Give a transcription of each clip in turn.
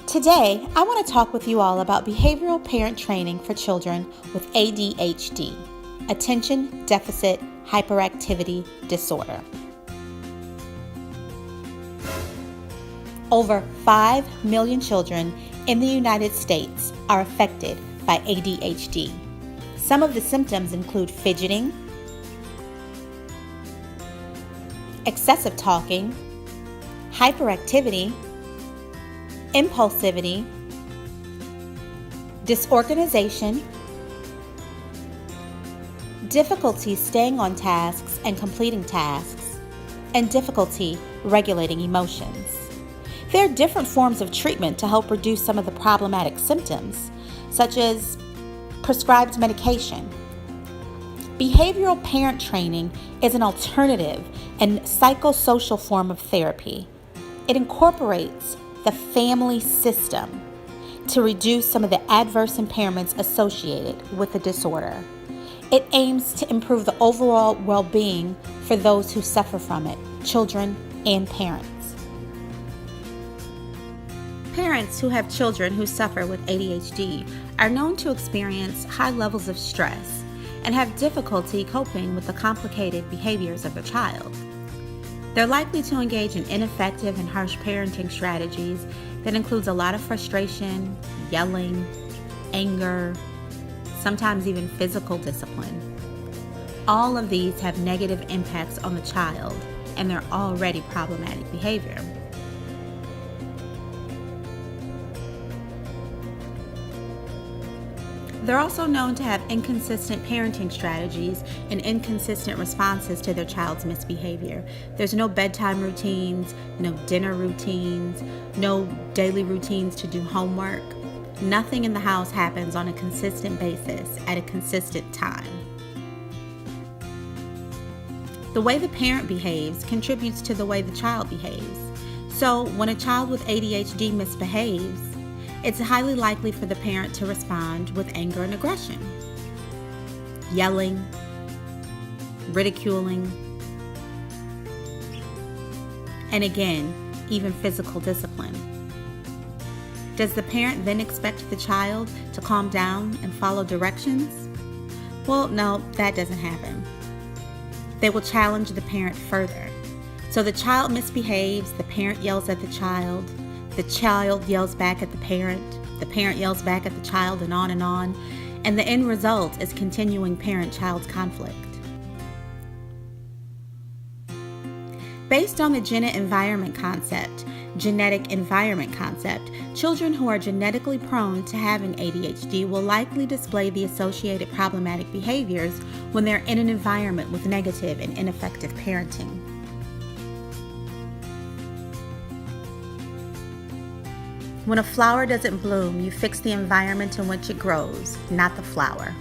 Today, I want to talk with you all about behavioral parent training for children with ADHD, Attention Deficit Hyperactivity Disorder. Over 5 million children in the United States are affected by ADHD. Some of the symptoms include fidgeting, excessive talking, hyperactivity, impulsivity, disorganization, difficulty staying on tasks and completing tasks, and difficulty regulating emotions. There are different forms of treatment to help reduce some of the problematic symptoms, such as prescribed medication. Behavioral parent training is an alternative and psychosocial form of therapy. It incorporates the family system to reduce some of the adverse impairments associated with the disorder. It aims to improve the overall well-being for those who suffer from it, children and parents. Parents who have children who suffer with ADHD are known to experience high levels of stress and have difficulty coping with the complicated behaviors of their child. They're likely to engage in ineffective and harsh parenting strategies that includes a lot of frustration, yelling, anger, sometimes even physical discipline. All of these have negative impacts on the child and their already problematic behavior. They're also known to have inconsistent parenting strategies and inconsistent responses to their child's misbehavior. There's no bedtime routines, no dinner routines, no daily routines to do homework. Nothing in the house happens on a consistent basis at a consistent time. The way the parent behaves contributes to the way the child behaves. So when a child with ADHD misbehaves, it's highly likely for the parent to respond with anger and aggression, yelling, ridiculing, and again, even physical discipline. Does the parent then expect the child to calm down and follow directions? Well, no, that doesn't happen. They will challenge the parent further. So the child misbehaves, the parent yells at the child yells back at the parent yells back at the child, and on, and the end result is continuing parent-child conflict. Based on the genetic environment concept, children who are genetically prone to having ADHD will likely display the associated problematic behaviors when they're in an environment with negative and ineffective parenting. When a flower doesn't bloom, you fix the environment in which it grows, not the flower.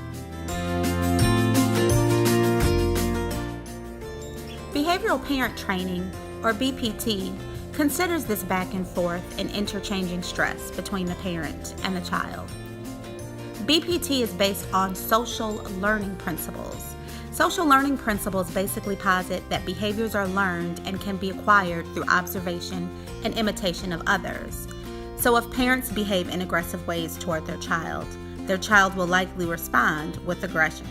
Behavioral parent training, or BPT, considers this back and forth and interchanging stress between the parent and the child. BPT is based on social learning principles. Social learning principles basically posit that behaviors are learned and can be acquired through observation and imitation of others. So if parents behave in aggressive ways toward their child will likely respond with aggression.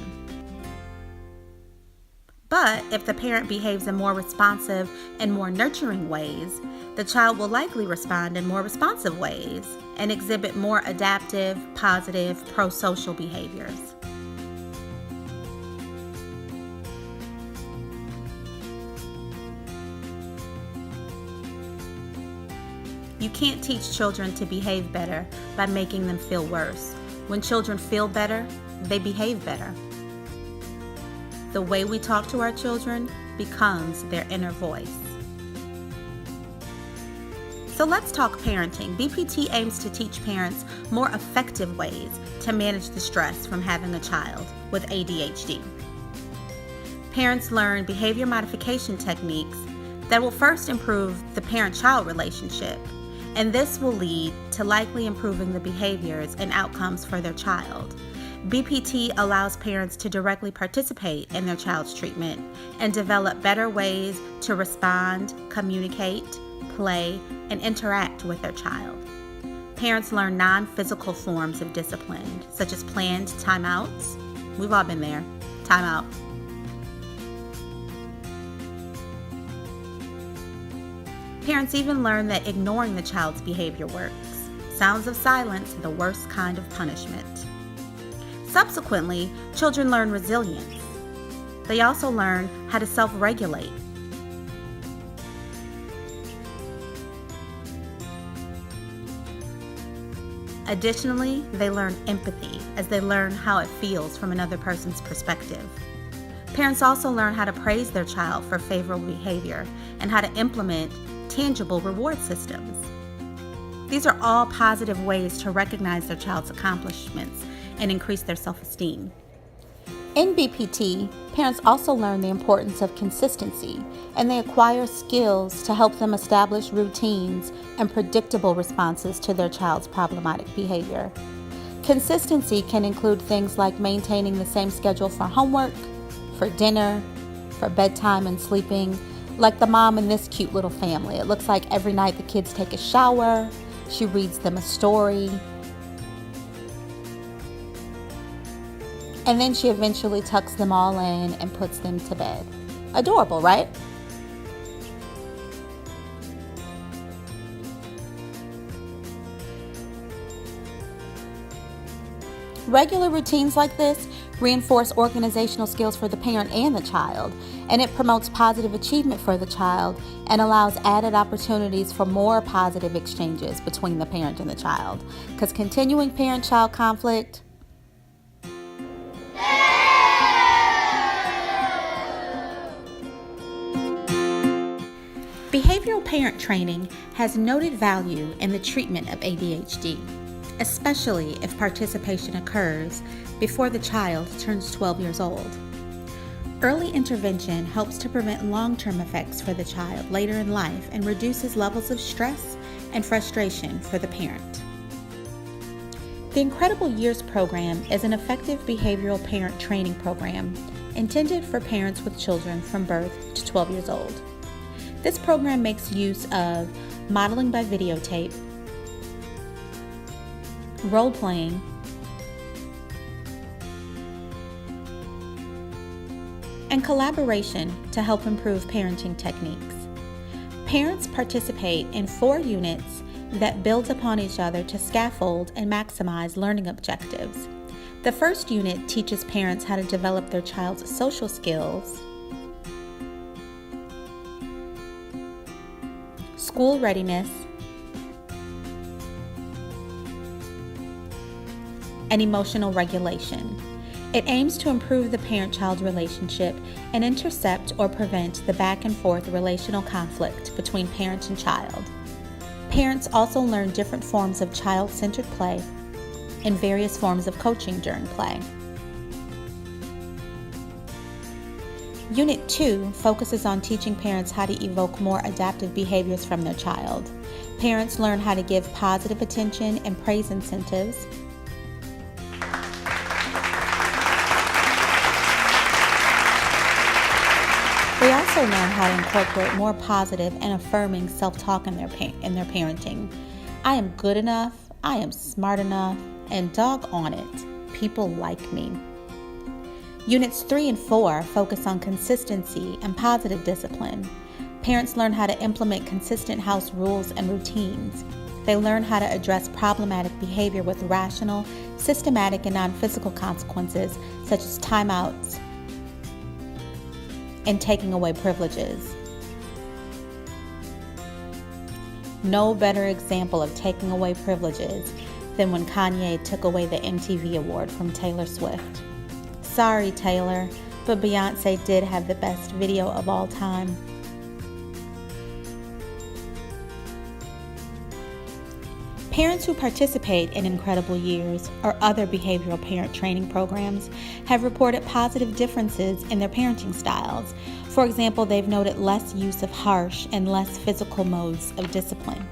But if the parent behaves in more responsive and more nurturing ways, the child will likely respond in more responsive ways and exhibit more adaptive, positive, pro-social behaviors. You can't teach children to behave better by making them feel worse. When children feel better, they behave better. The way we talk to our children becomes their inner voice. So let's talk parenting. BPT aims to teach parents more effective ways to manage the stress from having a child with ADHD. Parents learn behavior modification techniques that will first improve the parent-child relationship, and this will lead to likely improving the behaviors and outcomes for their child. BPT allows parents to directly participate in their child's treatment and develop better ways to respond, communicate, play, and interact with their child. Parents learn non-physical forms of discipline, such as planned timeouts. We've all been there. Timeout. Parents even learn that ignoring the child's behavior works. Sounds of silence, the worst kind of punishment. Subsequently, children learn resilience. They also learn how to self-regulate. Additionally, they learn empathy as they learn how it feels from another person's perspective. Parents also learn how to praise their child for favorable behavior and how to implement tangible reward systems. These are all positive ways to recognize their child's accomplishments and increase their self-esteem. In BPT, parents also learn the importance of consistency, and they acquire skills to help them establish routines and predictable responses to their child's problematic behavior. Consistency can include things like maintaining the same schedule for homework, for dinner, for bedtime and sleeping, like the mom in this cute little family. It looks like every night the kids take a shower, she reads them a story, and then she eventually tucks them all in and puts them to bed. Adorable, right? Regular routines like this reinforce organizational skills for the parent and the child, and it promotes positive achievement for the child and allows added opportunities for more positive exchanges between the parent and the child. Because continuing parent-child conflict, behavioral parent training has noted value in the treatment of ADHD, especially if participation occurs before the child turns 12 years old. Early intervention helps to prevent long-term effects for the child later in life and reduces levels of stress and frustration for the parent. The Incredible Years program is an effective behavioral parent training program intended for parents with children from birth to 12 years old. This program makes use of modeling by videotape, role-playing, and collaboration to help improve parenting techniques. Parents participate in 4 units that build upon each other to scaffold and maximize learning objectives. The first unit teaches parents how to develop their child's social skills, school readiness, and emotional regulation. It aims to improve the parent-child relationship and intercept or prevent the back-and-forth relational conflict between parent and child. Parents also learn different forms of child-centered play and various forms of coaching during play. Unit 2 focuses on teaching parents how to evoke more adaptive behaviors from their child. Parents learn how to give positive attention and praise incentives, they also learn how to incorporate more positive and affirming self-talk in their parenting. I am good enough, I am smart enough, and doggone it, people like me. Units 3 and 4 focus on consistency and positive discipline. Parents learn how to implement consistent house rules and routines. They learn how to address problematic behavior with rational, systematic, and non-physical consequences, such as timeouts and taking away privileges. No better example of taking away privileges than when Kanye took away the MTV award from Taylor Swift. Sorry, Taylor, but Beyonce did have the best video of all time. Parents who participate in Incredible Years or other behavioral parent training programs have reported positive differences in their parenting styles. For example, they've noted less use of harsh and less physical modes of discipline.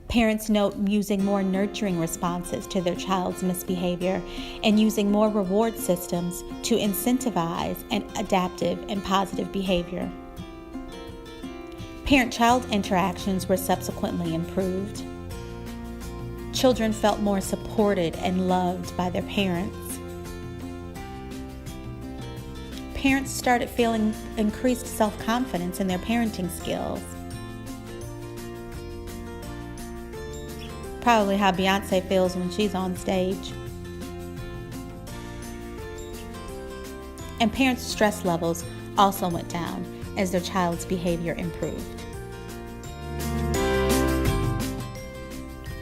Parents note using more nurturing responses to their child's misbehavior and using more reward systems to incentivize an adaptive and positive behavior. Parent-child interactions were subsequently improved. children felt more supported and loved by their parents. Parents started feeling increased self-confidence in their parenting skills. Probably how Beyonce feels when she's on stage. And parents' stress levels also went down as their child's behavior improved.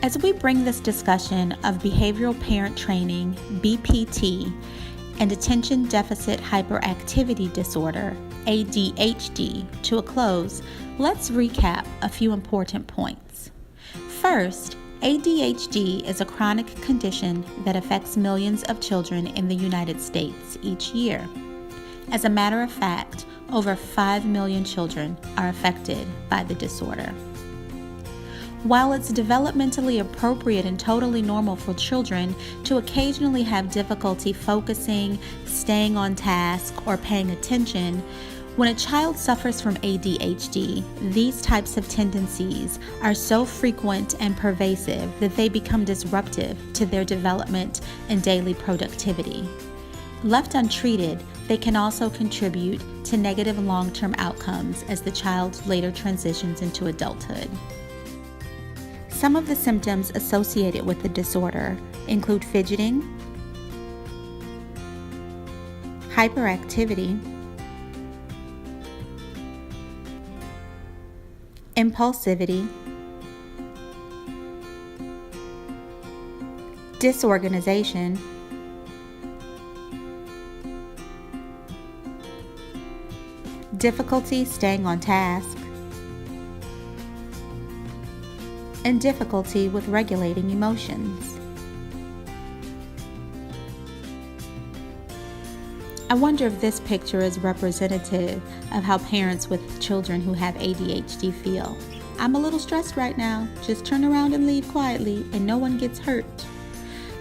As we bring this discussion of behavioral parent training, BPT, and attention deficit hyperactivity disorder, ADHD, to a close, let's recap a few important points. First, ADHD is a chronic condition that affects millions of children in the United States each year. As a matter of fact, over 5 million children are affected by the disorder. While it's developmentally appropriate and totally normal for children to occasionally have difficulty focusing, staying on task, or paying attention, when a child suffers from ADHD, these types of tendencies are so frequent and pervasive that they become disruptive to their development and daily productivity. Left untreated, they can also contribute to negative long-term outcomes as the child later transitions into adulthood. Some of the symptoms associated with the disorder include fidgeting, hyperactivity, impulsivity, disorganization, difficulty staying on task, and difficulty with regulating emotions. I wonder if this picture is representative of how parents with children who have ADHD feel. I'm a little stressed right now. Just turn around and leave quietly and no one gets hurt.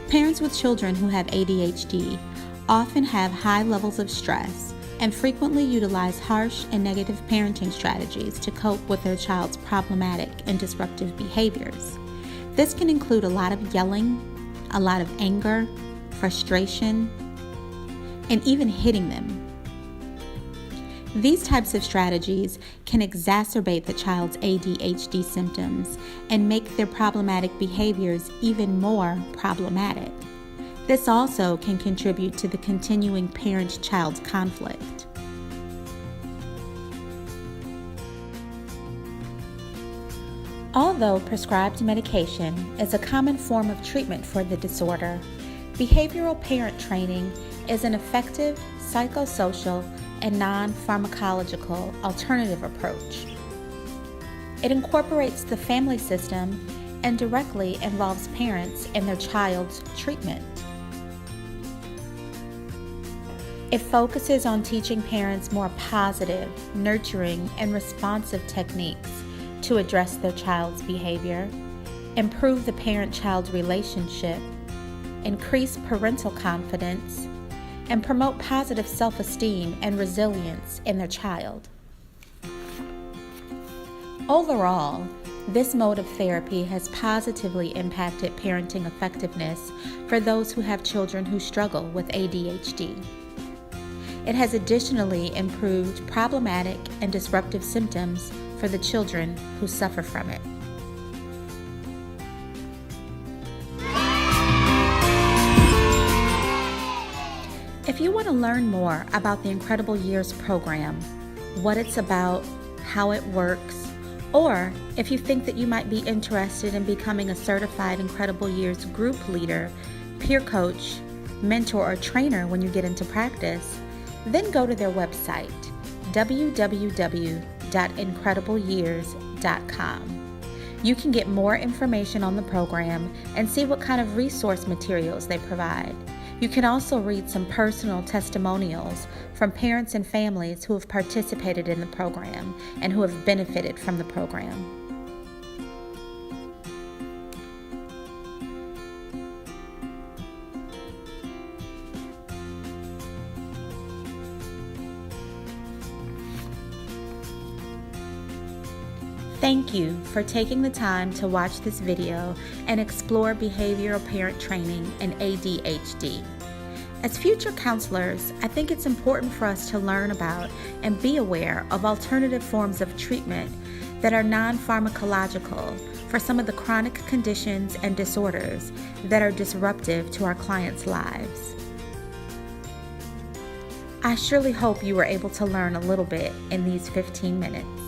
Parents with children who have ADHD often have high levels of stress and frequently utilize harsh and negative parenting strategies to cope with their child's problematic and disruptive behaviors. This can include a lot of yelling, a lot of anger, frustration, and even hitting them. These types of strategies can exacerbate the child's ADHD symptoms and make their problematic behaviors even more problematic. This also can contribute to the continuing parent-child conflict. Although prescribed medication is a common form of treatment for the disorder, behavioral parent training is an effective psychosocial and non-pharmacological alternative approach. It incorporates the family system and directly involves parents in their child's treatment. It focuses on teaching parents more positive, nurturing, and responsive techniques to address their child's behavior, improve the parent-child relationship, increase parental confidence, and promote positive self-esteem and resilience in their child. Overall, this mode of therapy has positively impacted parenting effectiveness for those who have children who struggle with ADHD. It has additionally improved problematic and disruptive symptoms for the children who suffer from it. If you want to learn more about the Incredible Years program, what it's about, how it works, or if you think that you might be interested in becoming a certified Incredible Years group leader, peer coach, mentor, or trainer when you get into practice, then go to their website, www.incredibleyears.com. You can get more information on the program and see what kind of resource materials they provide. You can also read some personal testimonials from parents and families who have participated in the program and who have benefited from the program. Thank you for taking the time to watch this video and explore behavioral parent training and ADHD. As future counselors, I think it's important for us to learn about and be aware of alternative forms of treatment that are non-pharmacological for some of the chronic conditions and disorders that are disruptive to our clients' lives. I surely hope you were able to learn a little bit in these 15 minutes.